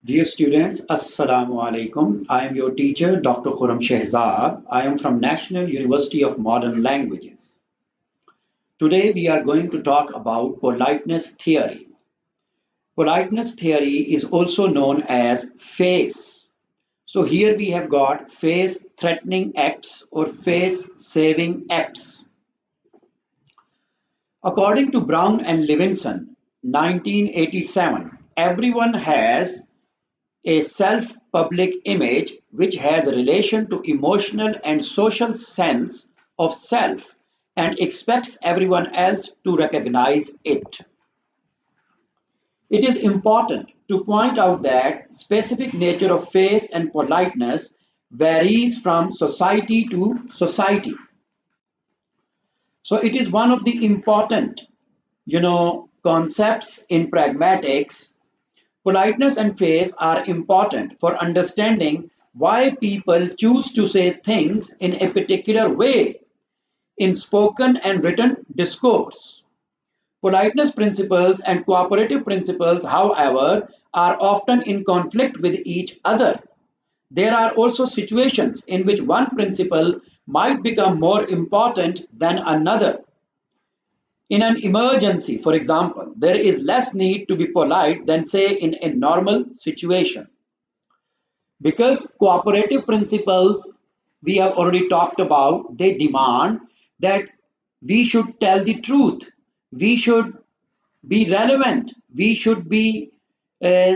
Dear students, Assalamu alaikum. I am your teacher, Dr. Khurram Shehzad. I am from National University of Modern Languages. Today we are going to talk about politeness theory. Politeness theory is also known as face. So here we have got face threatening acts or face saving acts. According to Brown and Levinson, 1987, everyone has a self-public image which has a relation to emotional and social sense of self and expects everyone else to recognize it. It is important to point out that specific nature of face and politeness varies from society to society. So it is one of the important, concepts in pragmatics. Politeness and face are important for understanding why people choose to say things in a particular way in spoken and written discourse. Politeness principles and cooperative principles, however, are often in conflict with each other. There are also situations in which one principle might become more important than another. In an emergency, for example, there is less need to be polite than, say, in a normal situation. Because cooperative principles we have already talked about, they demand that we should tell the truth, we should be relevant, we should be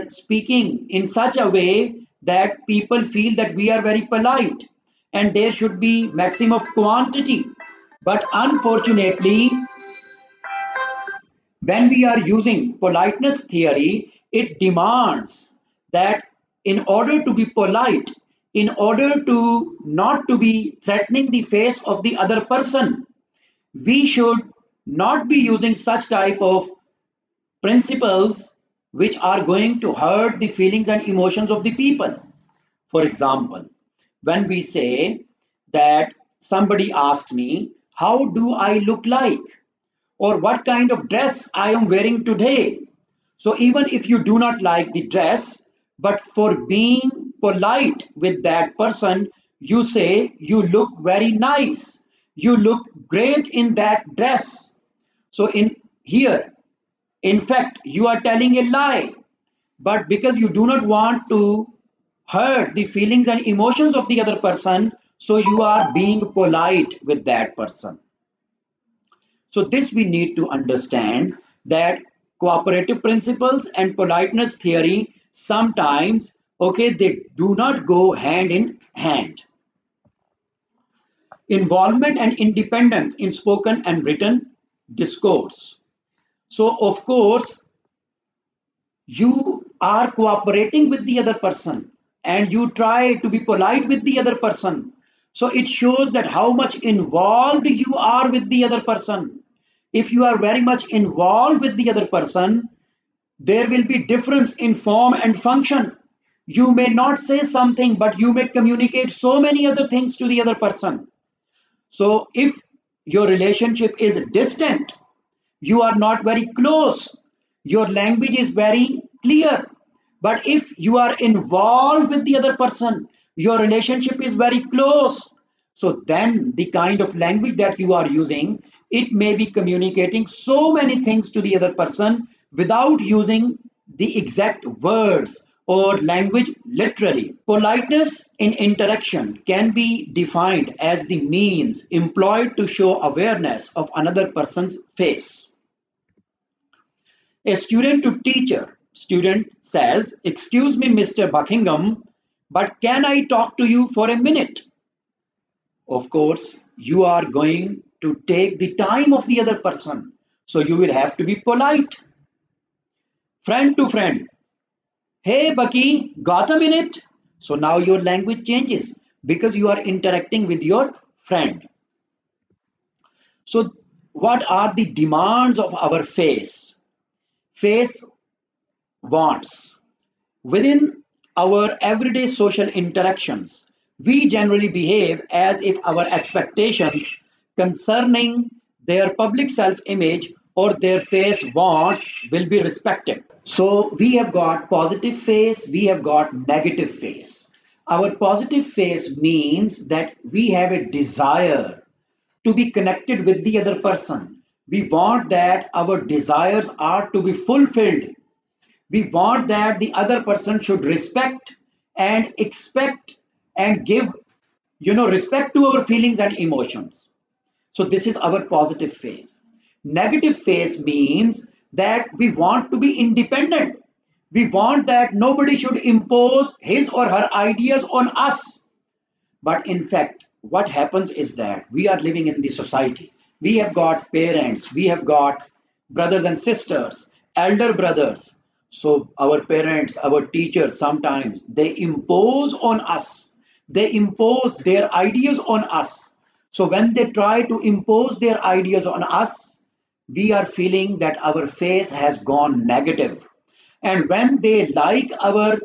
speaking in such a way that people feel that we are very polite, and there should be maximum of quantity. But unfortunately, when we are using politeness theory, it demands that in order to be polite, in order to not to be threatening the face of the other person, we should not be using such type of principles which are going to hurt the feelings and emotions of the people. For example, when we say that somebody asks me, how do I look like? Or what kind of dress I am wearing today. So even if you do not like the dress, but for being polite with that person, you say you look very nice. You look great in that dress. So in here, in fact, you are telling a lie. But because you do not want to hurt the feelings and emotions of the other person, so you are being polite with that person. So this we need to understand that cooperative principles and politeness theory sometimes, okay, they do not go hand in hand. Involvement and independence in spoken and written discourse. So of course, you are cooperating with the other person and you try to be polite with the other person. So it shows that how much involved you are with the other person. If you are very much involved with the other person, there will be difference in form and function. You may not say something, but you may communicate so many other things to the other person. So if your relationship is distant, you are not very close, your language is very clear. But if you are involved with the other person, your relationship is very close. So then the kind of language that you are using, it may be communicating so many things to the other person without using the exact words or language literally. Politeness in interaction can be defined as the means employed to show awareness of another person's face. A student to teacher. Student says, excuse me, Mr. Buckingham, but can I talk to you for a minute? Of course, you are going to take the time of the other person. So you will have to be polite. Friend to friend. Hey, Bucky, got a minute? So now your language changes because you are interacting with your friend. So what are the demands of our face? Face wants. Within our everyday social interactions, we generally behave as if our expectations concerning their public self image or their face wants will be respected. So we have got positive face, we have got negative face. Our positive face means that we have a desire to be connected with the other person. We want that our desires are to be fulfilled. We want that the other person should respect and expect and give, respect to our feelings and emotions. So this is our positive phase. Negative phase means that we want to be independent. We want that nobody should impose his or her ideas on us. But in fact, what happens is that we are living in the society. We have got parents, we have got brothers and sisters, elder brothers. So our parents, our teachers, sometimes they impose on us. They impose their ideas on us. So when they try to impose their ideas on us, we are feeling that our face has gone negative. And when they like our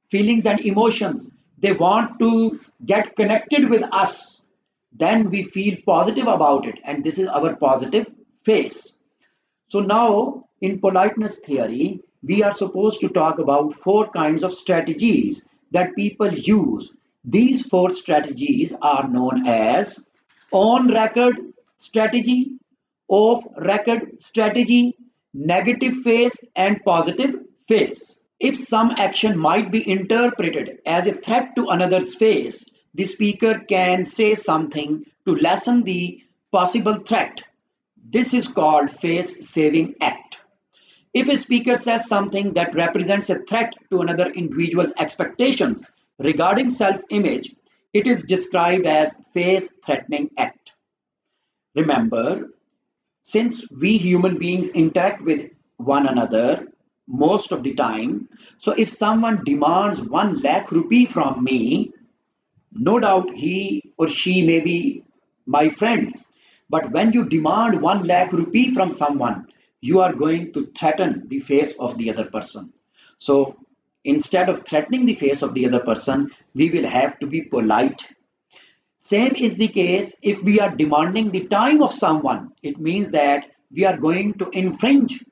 feelings and emotions, they want to get connected with us, then we feel positive about it. And this is our positive face. So now in politeness theory, we are supposed to talk about four kinds of strategies that people use. These four strategies are known as on record strategy, off record strategy, negative face, and positive face. If some action might be interpreted as a threat to another's face, the speaker can say something to lessen the possible threat. This is called face saving act. If a speaker says something that represents a threat to another individual's expectations regarding self image, it is described as face threatening act. Remember, since we human beings interact with one another most of the time, so if someone demands 1 lakh rupee from me, no doubt he or she may be my friend. But when you demand 1 lakh rupee from someone, you are going to threaten the face of the other person. So instead of threatening the face of the other person, we will have to be polite. Same is the case if we are demanding the time of someone. It means that we are going to infringe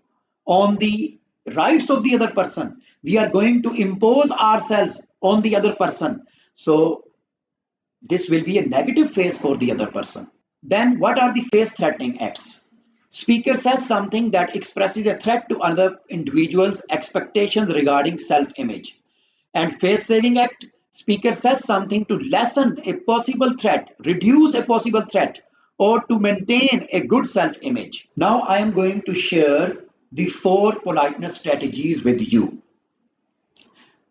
on the rights of the other person. We are going to impose ourselves on the other person. So this will be a negative phase for the other person. Then what are the face threatening acts? Speaker says something that expresses a threat to another individual's expectations regarding self-image. And face saving act, speaker says something to lessen a possible threat, reduce a possible threat, or to maintain a good self-image. Now I am going to share the four politeness strategies with you.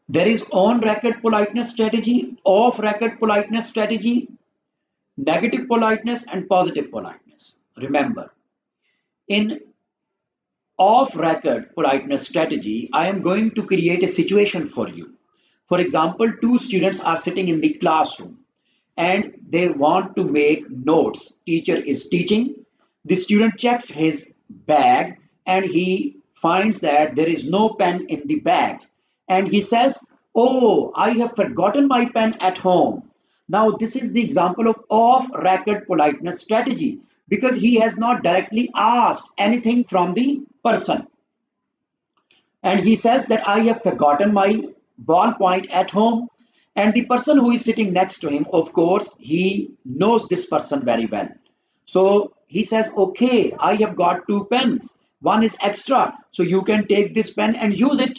There is on record politeness strategy, off record politeness strategy, negative politeness, and positive politeness. Remember, in off record politeness strategy, I am going to create a situation for you. For example, two students are sitting in the classroom and they want to make notes. Teacher is teaching. The student checks his bag and he finds that there is no pen in the bag. And he says, "Oh, I have forgotten my pen at home." Now, this is the example of off record politeness strategy because he has not directly asked anything from the person. And he says that I have forgotten my ballpoint at home. And the person who is sitting next to him, of course, he knows this person very well. So he says, "Okay, I have got two pens. One is extra, so you can take this pen and use it."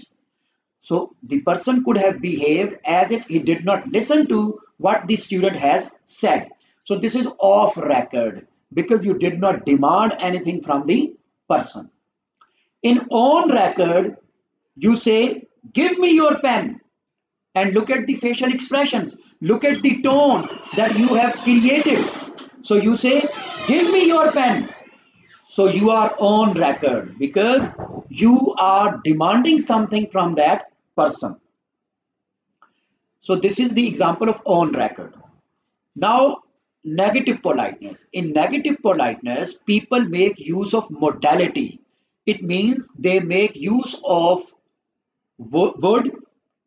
So the person could have behaved as if he did not listen to what the student has said. So this is off record because you did not demand anything from the person. In on record, you say, "Give me your pen," and look at the facial expressions. Look at the tone that you have created. So you say, "Give me your pen." So you are on record because you are demanding something from that person. So this is the example of on record. Now, negative politeness. In negative politeness, people make use of modality. It means they make use of would,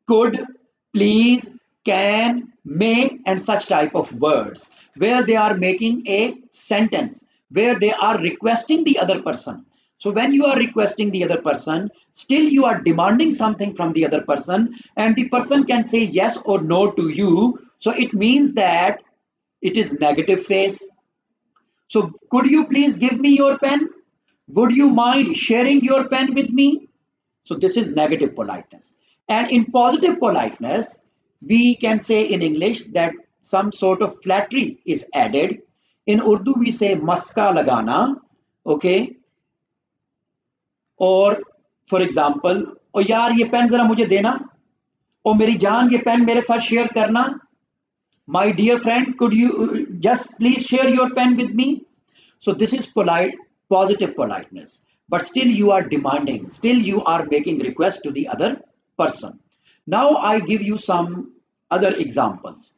could, please, can, may, and such type of words where they are making a sentence, where they are requesting the other person. So when you are requesting the other person, still you are demanding something from the other person, and the person can say yes or no to you. So it means that it is negative phase. So could you please give me your pen? Would you mind sharing your pen with me? So this is negative politeness. And in positive politeness, we can say in English that some sort of flattery is added. In Urdu, we say maska lagana, okay? और for example ओ यार ये pen जरा मुझे देना ओ मेरी जान ये pen मेरे साथ शेयर करना my dear friend could you just please share your pain with me so this is polite positive politeness but still you are demanding still you are making request to the other person. Now I give you some other examples.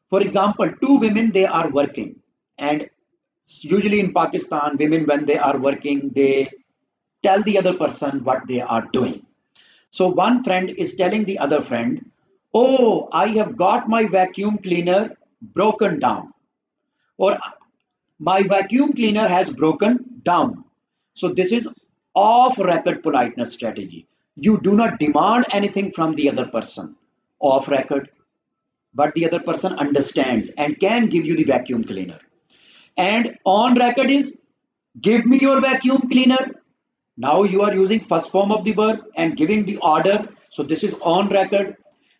For example, two women they are working, and usually in Pakistan women when they are working they tell the other person what they are doing. So one friend is telling the other friend, oh, I have got my vacuum cleaner broken down, or my vacuum cleaner has broken down. So this is off record politeness strategy. You do not demand anything from the other person off record, but the other person understands and can give you the vacuum cleaner. And on record is give me your vacuum cleaner. Now you are using first form of the verb and giving the order. So this is on record.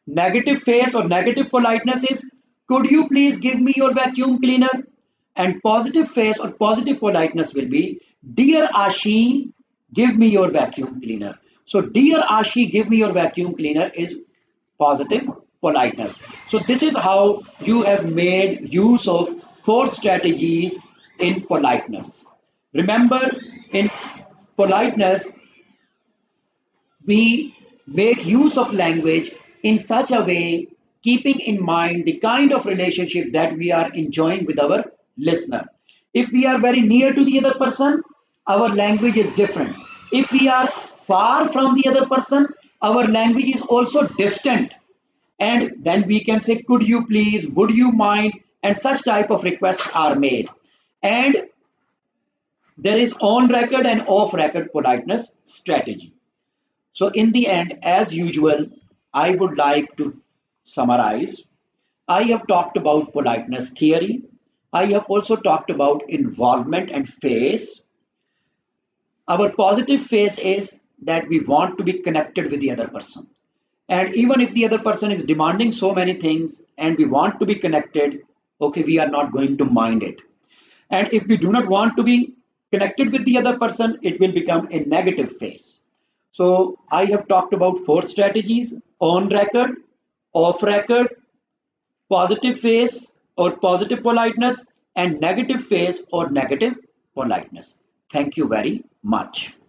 Negative phase or negative politeness is could you please give me your vacuum cleaner? And positive phase or positive politeness will be dear Ashi, give me your vacuum cleaner. So dear Ashi, give me your vacuum cleaner is positive politeness. So this is how you have made use of four strategies in politeness. Remember, in politeness, we make use of language in such a way, keeping in mind the kind of relationship that we are enjoying with our listener. If we are very near to the other person, our language is different. If we are far from the other person, our language is also distant. And then we can say, could you please, would you mind? And such type of requests are made. And there is on record and off record politeness strategy. So, in the end, as usual, I would like to summarize. I have talked about politeness theory. I have also talked about involvement and phase. Our positive phase is that we want to be connected with the other person. And even if the other person is demanding so many things and we want to be connected, okay, we are not going to mind it. And if we do not want to be connected with the other person, it will become a negative phase. So I have talked about four strategies: on record, off record, positive phase or positive politeness, and negative phase or negative politeness. Thank you very much.